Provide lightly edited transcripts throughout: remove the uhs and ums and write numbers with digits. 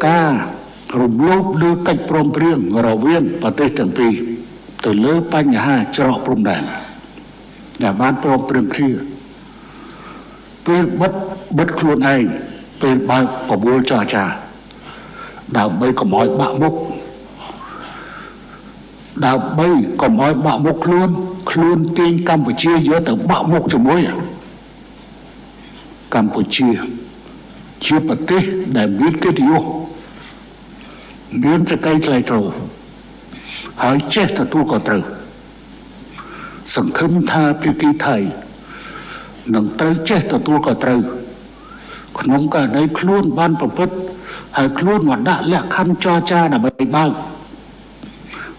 ការរំលោភលើកិច្ចព្រមព្រៀងរវាងប្រទេសទាំងពីរទៅលើបញ្ហាច្រកព្រំដែនដែលបានព្រមព្រៀងគ្នាពេលបិទខ្លួនឯងពេលបើកបបួលចរចាដើម្បីកុំឲ្យបាក់មុខដើម្បីកុំឲ្យបាក់មុខខ្លួនទាញកម្ពុជាយកទៅបាក់មុខជាមួយកម្ពុជាជាប្រទេសដែលមានកិត្តិយសមានសេចក្តីថ្លៃថ្នូរហើយចេះទទួលខុសត្រូវសង្ឃឹមថាភាគីថៃនឹងត្រូវចេះទទួលខុសត្រូវក្នុងករណីខ្លួនបានប្រព្រឹត្តហើយខ្លួនមកដាក់លក្ខខណ្ឌចរចាដើម្បីបើក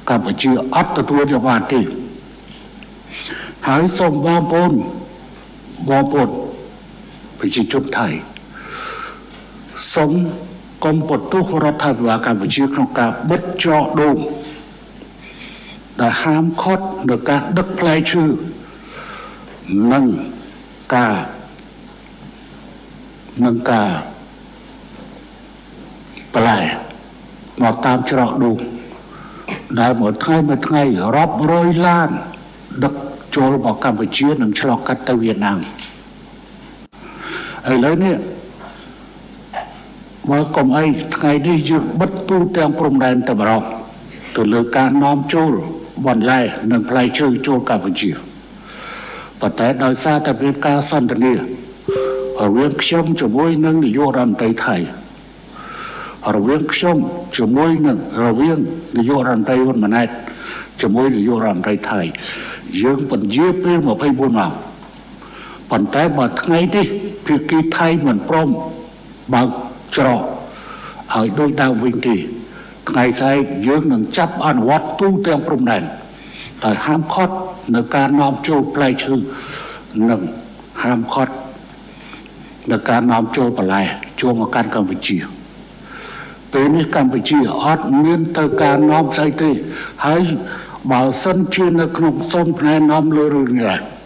កម្ពុជាអត់ទទួលយកបានទេហើយសូមបងប្អូនប្រជាជនថៃសូមកុំបន្ទោសរដ្ឋាភិបាលកម្ពុជាក្នុងការបិទច្រកដូងដែលហាមឃាត់នៅការដឹកផ្លែឈើនិងការបន្លែមកតាមច្រកដូងដែលមួយថ្ងៃរាប់រយឡានដឹកចូលមកកម្ពុជានិងឆ្លងកាត់ទៅវៀតណាមឥឡូវនេះបើកុំអីថ្ងៃនេះយើងបិទទូទាំងព្រំដែនតែម្ដងទៅលើការនាំចូលបន្លែនិងផ្លែឈើចូលកម្ពុជាប៉ុន្តែដោយសារតែមានការសន្ទនារវាងខ្ញុំជាមួយនឹងនាយករដ្ឋមន្ត្រីថៃរវាងខ្ញុំជាមួយនឹងរវាងនាយករដ្ឋមន្ត្រីហ៊ុនម៉ាណែតជាមួយនាយករដ្ឋមន្ត្រីថៃយើងពន្យាពេល24ម៉ោងប៉ុន្តែបើថ្ងៃនេះភាគីថៃមិនព្រមបើកច្រកឲ្យដូចដើមវិញទេថ្ងៃស្អែកយើងនឹងចាប់អនុវត្តទូទាំងព្រំដែនដោយហាមឃាត់នៅការនាំចូលផ្លែឈើនិងហាមឃាត់នៅការនាំចូលបន្លែចូលមកកាន់កម្ពុជាពេលនេះកម្ពុជាអត់មានត្រូវការនាំស្អីទេហើយបើសិនជានៅក្នុងសូនផ្នែកនាំលើរឿងនេះ